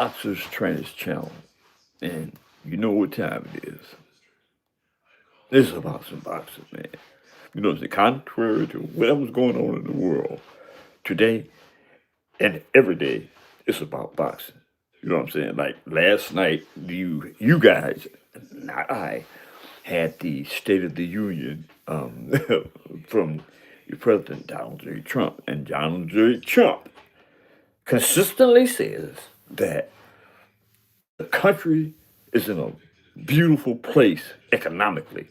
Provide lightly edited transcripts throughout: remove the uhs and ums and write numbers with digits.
Boxers Trainers Channel, and you know what time it is. It's about some boxing, man. You know, it's the contrary to whatever's going on in the world today and every day. It's about boxing. You know what I'm saying? Like last night, you guys, not I, had the State of the Union from your president Donald J. Trump, and Donald J. Trump consistently says that the country is in a beautiful place economically.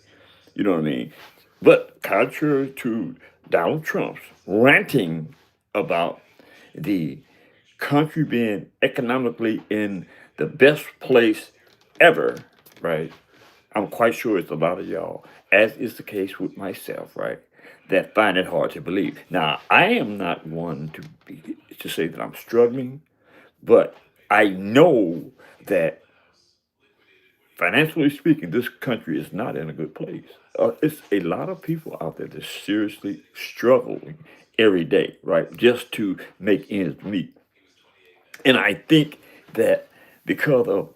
You know what I mean? But contrary to Donald Trump's ranting about the country being economically in the best place ever, right? I'm quite sure it's a lot of y'all, as is the case with myself, right? That find it hard to believe. Now, I am not one to say that I'm struggling, but I know that financially speaking, this country is not in a good place. It's a lot of people out there that seriously struggling every day, right, just to make ends meet. And I think that because of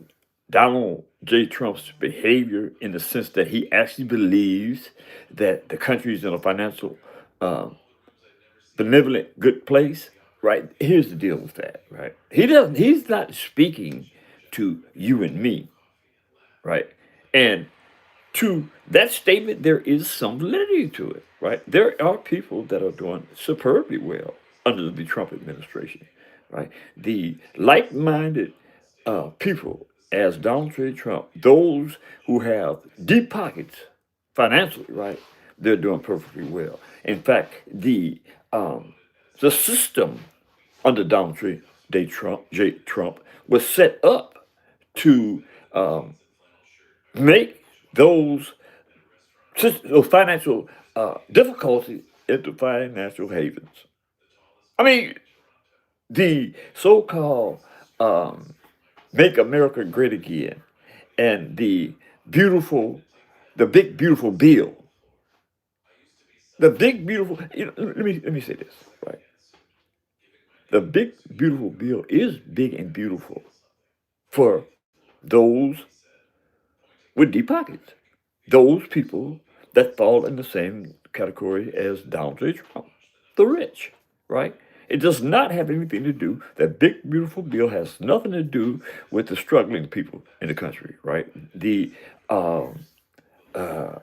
Donald J. Trump's behavior, in the sense that he actually believes that the country is in a financial, uh, benevolent, good place, right? Here's the deal with that, right? He doesn't. He's not speaking to you and me, right? And to that statement, there is some validity to it, right? There are people that are doing superbly well under the Trump administration, right? The like-minded people, as Donald J. Trump, those who have deep pockets financially, right? They're doing perfectly well. In fact, the system under Donald J. Trump was set up to um, make those those financial difficulties into financial havens. I mean, the so-called um, "Make America Great Again" and beautiful, the big beautiful bill, the big beautiful. You know, let me say this, right? The big beautiful bill is big and beautiful for those with deep pockets, those people that fall in the same category as Donald J. Trump, the rich, right? It does not have anything to do, that big, beautiful bill has nothing to do with the struggling people in the country, right? The um, uh,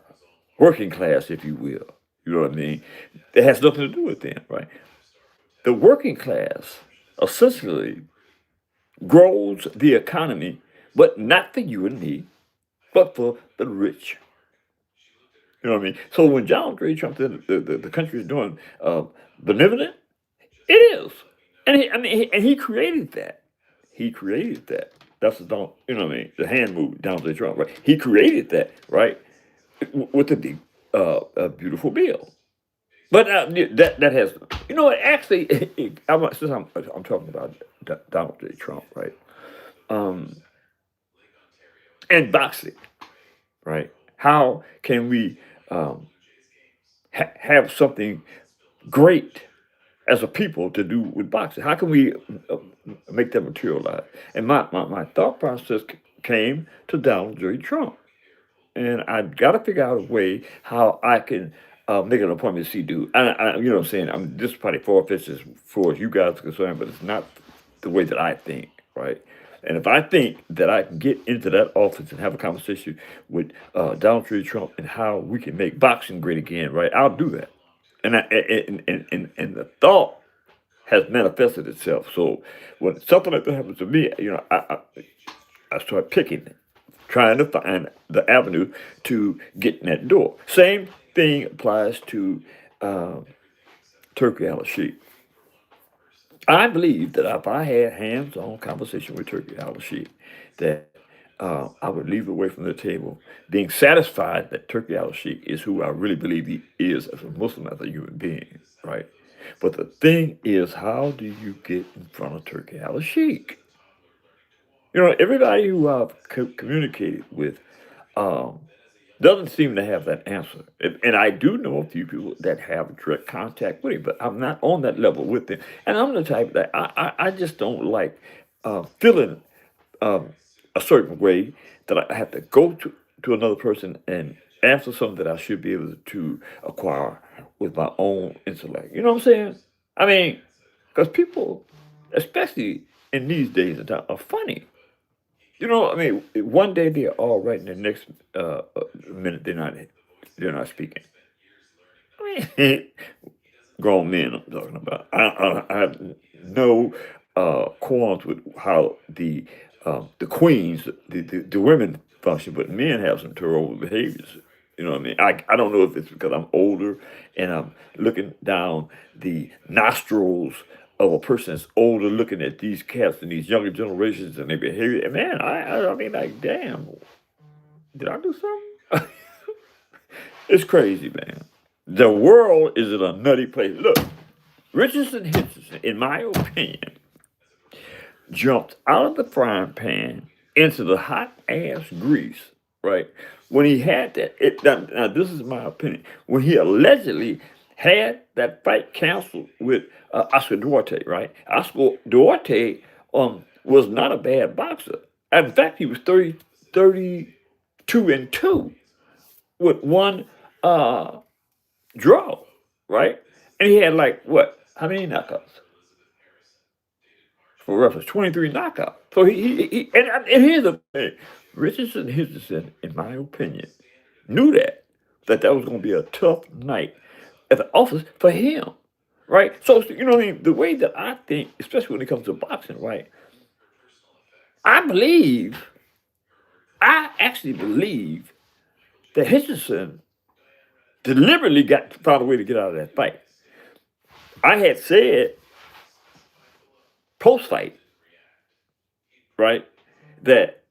working class, if you will. You know what I mean? It has nothing to do with them, right? The working class essentially grows the economy, but not for you and me, but for the rich. You know what I mean? So when John Gray Trump said the country is doing benevolent, it is. And he created that. He created that. That's the don't, you know what I mean? The hand move, Donald J. Trump, right? He created that, right? With the big, beautiful bill. But that has, you know what? Actually, since I'm talking about Donald J. Trump, right? Um, and boxing, right? How can we um, have something great as a people to do with boxing? How can we uh, make that materialize? And my thought process came to Donald J. Trump. And I've got to figure out a way how I can make an appointment to see dude. You know what I'm saying? This is probably far-fetched as far as you guys are concerned, but it's not the way that I think, right? And if I think that I can get into that office and have a conversation with Donald J. Trump and how we can make boxing great again, right? I'll do that. And the thought has manifested itself. So when something like that happens to me, I start picking it, trying to find the avenue to get in that door. Same thing applies to um, Turkey al-Sheikh. I believe that if I had hands-on conversation with Turkey al-Sheikh, that I would leave away from the table being satisfied that Turkey al-Sheikh is who I really believe he is as a Muslim, as a human being, right? But the thing is, how do you get in front of Turkey al-Sheikh? You know, everybody who I've communicated with um, doesn't seem to have that answer. And I do know a few people that have direct contact with him, but I'm not on that level with them. And I'm the type that I just don't like feeling. a certain way that I have to go to another person and answer something that I should be able to acquire with my own intellect. You know what I'm saying? I mean, because people, especially in these days and time, are funny. You know, I mean, one day they're all right, and the next minute they're not speaking. I mean, grown men I'm talking about. I have no qualms with how the queens, the women function, but men have some terrible behaviors. You know what I mean? I don't know if it's because I'm older and I'm looking down the nostrils of a person that's older, looking at these cats and these younger generations and their behavior. And man, I mean, like, damn, did I do something? It's crazy, man. The world is in a nutty place. Look, Richardson Hitchins, in my opinion, jumped out of the frying pan into the hot ass grease, right? When he had that, now this is my opinion, when he allegedly had that fight canceled with Oscar Duarte, right? Oscar Duarte was not a bad boxer. In fact, he was 32-2 with one draw, right? And he had like what? How many knockouts? For reference, 23 knockouts. So and here's the thing: Richardson Hitchens, in my opinion, knew that was going to be a tough night at the office for him, right? So you know what I mean. The way that I think, especially when it comes to boxing, right? I believe, I actually believe that Hitchison deliberately found a way to get out of that fight. I had said post fight, right, that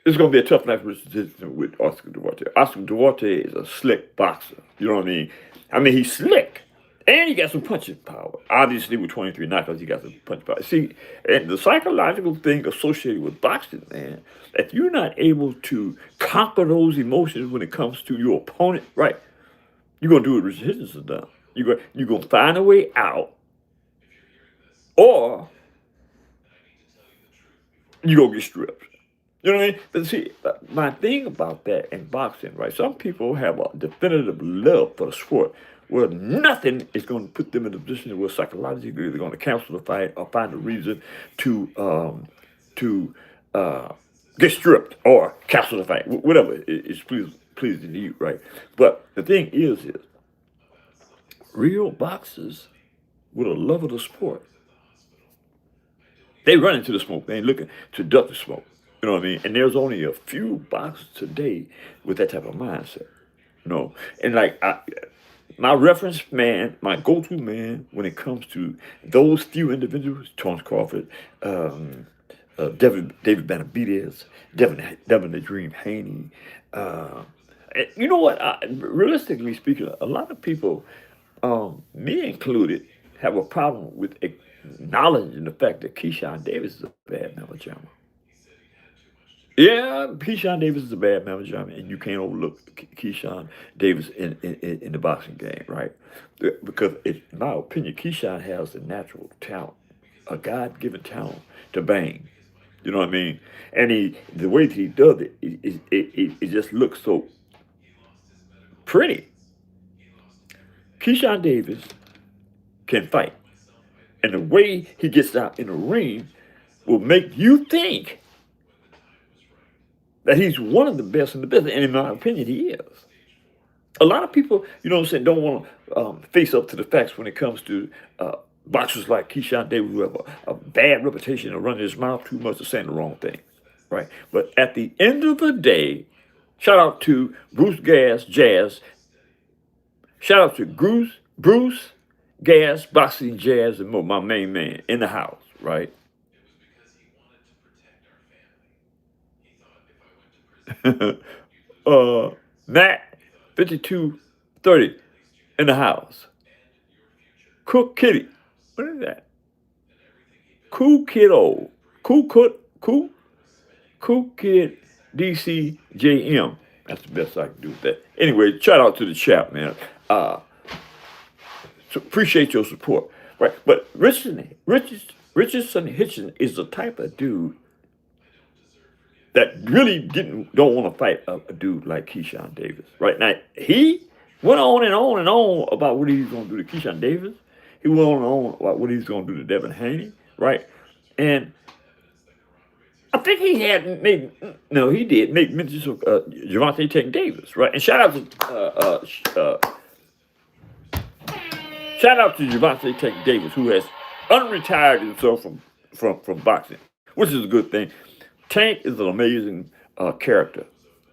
it's going to be a tough night for Richardson with Oscar Duarte. Oscar Duarte is a slick boxer. You know what I mean? I mean, he's slick. And he got some punching power. Obviously, with 23 knockouts, he got some punch power. See, and the psychological thing associated with boxing, man, if you're not able to conquer those emotions when it comes to your opponent, right, you're going to do what Richard Hitchens done. You're going to find a way out, or you're going to get stripped. You know what I mean? But see, my thing about that in boxing, right? Some people have a definitive love for the sport where nothing is going to put them in a position where psychologically they're going to cancel the fight or find a reason to get stripped or cancel the fight, whatever is pleasing to you, right? But the thing is real boxers with a love of the sport, they run into the smoke. They ain't looking to duck the smoke. You know what I mean? And there's only a few boxers today with that type of mindset. You know, and like my reference man, my go-to man when it comes to those few individuals, Terence Crawford, David Benavidez, Devin the Dream Haney. You know what? Realistically speaking, a lot of people, me included, have a problem with acknowledging the fact that Keyshawn Davis is a bad mamma jammer. Yeah, Keyshawn Davis is a bad mamma jammer, and you can't overlook Keyshawn Davis in the boxing game, right? Because, in my opinion, Keyshawn has the natural talent, a God-given talent to bang. You know what I mean? And the way that he does it just looks so pretty. Keyshawn Davis can fight. And the way he gets out in the ring will make you think that he's one of the best in the business. And in my opinion, he is. A lot of people, you know what I'm saying, don't want to face up to the facts when it comes to boxers like Keyshawn Davis who have a bad reputation of running his mouth too much or saying the wrong thing, right? But at the end of the day, shout out to Bruce Gas Jazz. Shout out to Bruce Gas Boxing Jazz and more, my main man in the house, right? Matt 5230 in the house. Cook Kitty. What is that? Cool Kiddo. Cool Kid DCJM. That's the best I can do with that. Anyway, shout out to the chat, man. So appreciate your support. Right. But Richardson Richardson Hitchins is the type of dude that really don't want to fight a dude like Keyshawn Davis. Right now, he went on and on and on about what he's going to do to Keyshawn Davis. He went on and on about what he's going to do to Devin Haney, right? And I think he had made no, he did make mention of Javante Tank Davis, right? And shout out to Javante Tank Davis, who has unretired himself from boxing, which is a good thing. Tank is an amazing character,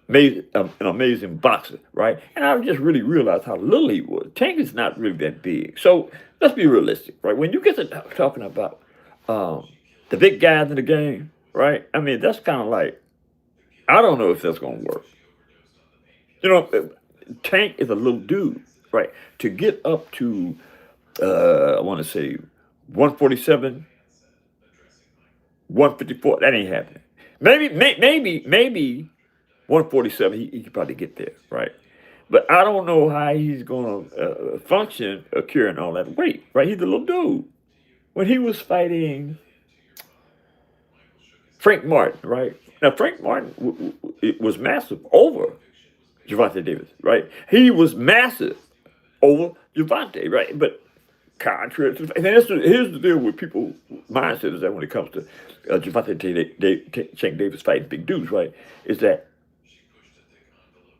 an amazing boxer, right? And I just really realized how little he was. Tank is not really that big. So let's be realistic, right? When you get to talking about the big guys in the game, right? I mean, that's kind of like, I don't know if that's going to work. You know, Tank is a little dude, right? To get up to, I want to say, 147, 154, that ain't happening. Maybe 147, he could probably get there, right? But I don't know how he's going to function carrying all that weight, right? He's a little dude. When he was fighting Frank Martin, right? Now, Frank Martin it was massive over Javante Davis, right? He was massive over Javante, right? But contrary to, and here's the deal with people's mindset is that when it comes to Javante Tank Davis fighting big dudes, right, is that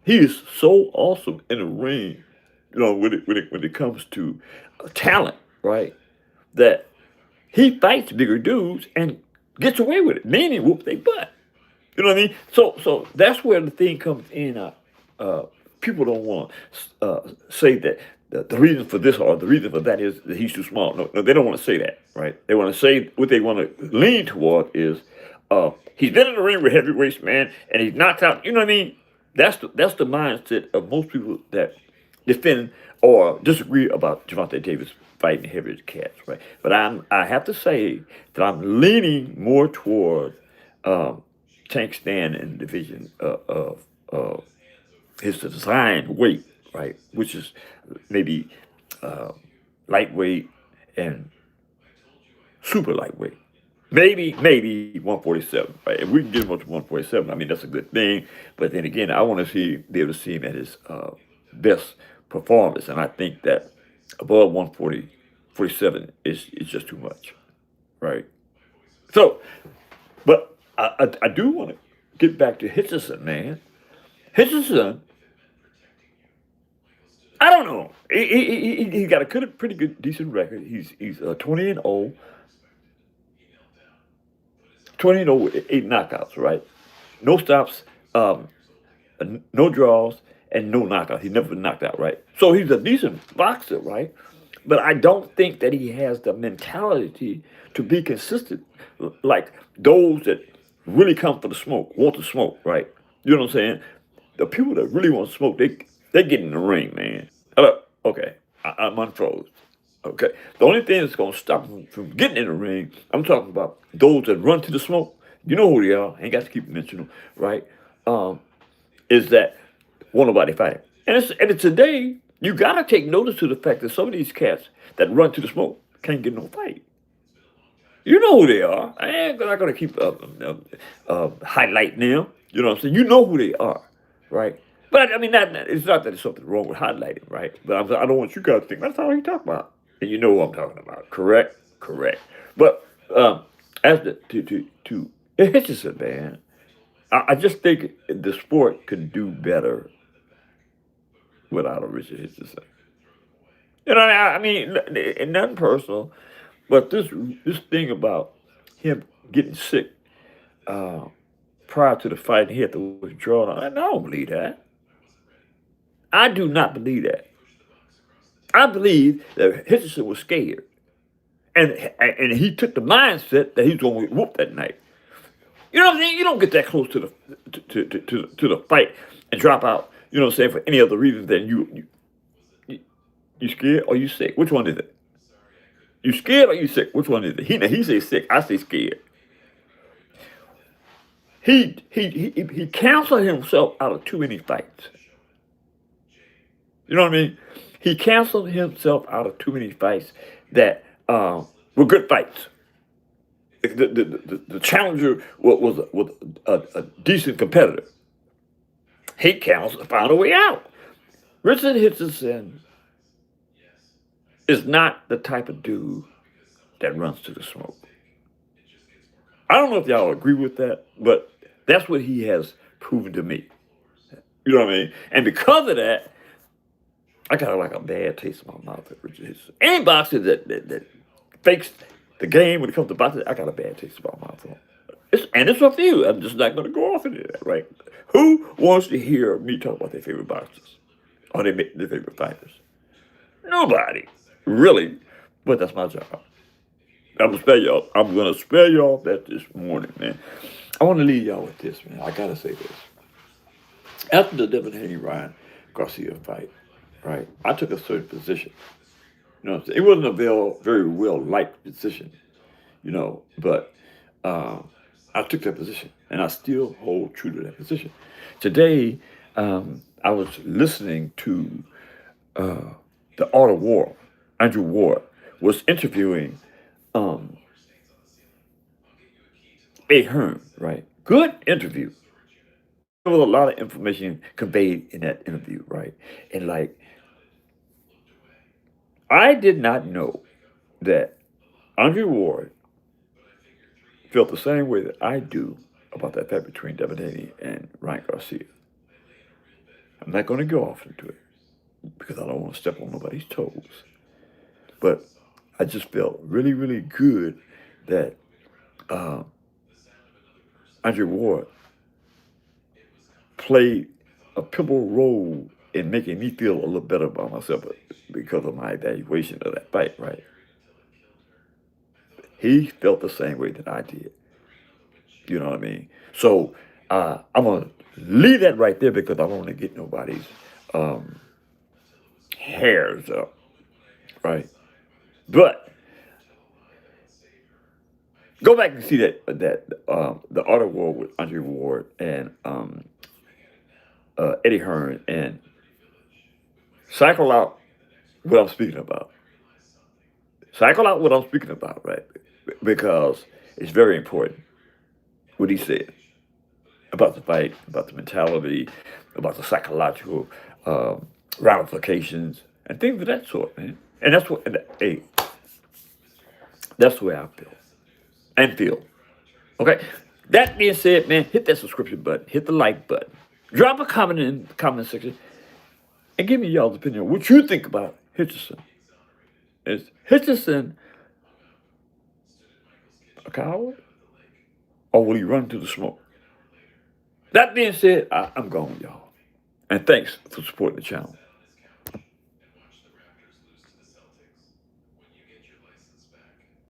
he is so awesome in the ring, you know, when it comes to talent, right, that he fights bigger dudes and gets away with it, meaning whoop they butt. You know what I mean? So that's where the thing comes in. People don't want to say that the reason for this or the reason for that is that he's too small. No, they don't want to say that, right? They want to say what they want to lean toward is he's been in the ring with heavyweights, man, and he's knocked out. You know what I mean? That's the mindset of most people that defend or disagree about Javante Davis fighting heavyweight cats, right? But I have to say that I'm leaning more toward Tank stand in the division of his design weight, right, which is maybe lightweight and super lightweight. Maybe 147, right? If we can get him up to 147, I mean, that's a good thing. But then again, I want to be able to see him at his best performance. And I think that above 147 is just too much, right? So, but I do want to get back to Hitchison, man. Hitchison, I don't know. He got a pretty good, decent record. He's 20-0. 20-0 with 8 knockouts, right? No stops, no draws, and no knockouts. He's never been knocked out, right? So he's a decent boxer, right? But I don't think that he has the mentality to be consistent, like those that really come for the smoke, want to smoke, right? You know what I'm saying? The people that really want to smoke, they get in the ring, man. Okay, I'm unfroze. Okay, the only thing that's going to stop them from getting in the ring, I'm talking about those that run to the smoke. You know who they are. Ain't got to keep mentioning them, right? Is that won't nobody fight. And today, you got to take notice to the fact that some of these cats that run to the smoke can't get no fight. You know who they are. I ain't not going to keep highlighting them. You know what I'm saying? You know who they are, right? But I mean, it's not that there's something wrong with highlighting, right? But I don't want you guys to think that's all you talk about. And you know what I'm talking about. Correct. But as to Hitchison, man, I just think the sport could do better without a Richard Hitchison. You know, I mean, and nothing personal, but this thing about him getting sick prior to the fight, he had to withdraw. I don't believe that. I do not believe that. I believe that Hitchison was scared, and he took the mindset that he was going to whoop that night. You know what I'm saying? You don't get that close to the fight and drop out. You know what I'm saying, for any other reason than you scared or you sick. Which one is it? You scared or you sick? Which one is it? He says sick. I say scared. He counseled himself out of too many fights. You know what I mean? He canceled himself out of too many fights that were good fights. The challenger was a decent competitor. He counts found a way out. Richardson Hitchins is not the type of dude that runs to the smoke. I don't know if y'all agree with that, but that's what he has proven to me. You know what I mean? And because of that, I got like a bad taste in my mouth at Richard Hitchins. Any boxer that fakes the game when it comes to boxing, I got a bad taste in my mouth. It's a few. I'm just not going to go off into that, right? Who wants to hear me talk about their favorite boxers or their favorite fighters? Nobody, really. But that's my job. I'm gonna spare y'all that this morning, man. I want to leave y'all with this, man. I gotta say this. After the Devin Haney-Ryan Garcia fight, right? I took a certain position. You know what I'm saying? It wasn't a very well liked position, but I took that position, and I still hold true to that position. Today, I was listening to the Art of War. Andrew Ward was interviewing Eddie Hearn, right? Good interview. There was a lot of information conveyed in that interview, right? And like, I did not know that Andrew Ward felt the same way that I do about that fight between Devin Haney and Ryan Garcia. I'm not going to go off into it because I don't want to step on nobody's toes. But I just felt really, really good that Andrew Ward played a pivotal role in making me feel a little better about myself because of my evaluation of that fight, right? He felt the same way that I did. You know what I mean? So I'm going to leave that right there because I don't want to get nobody's hairs up, right? But go back and see that the Art of War with Andrew Ward and Eddie Hearn, and cycle out what I'm speaking about. Cycle out what I'm speaking about, right? Because it's very important what he said about the fight, about the mentality, about the psychological ramifications, and things of that sort, man. And that's what, hey, that's the way I feel and feel. Okay? That being said, man, hit that subscription button, hit the like button, drop a comment in the comment section, and give me y'all's opinion on what you think about Hitchison. Is Hitchison a coward? Or will he run to the smoke? That being said, I'm gone, y'all. And thanks for supporting the channel.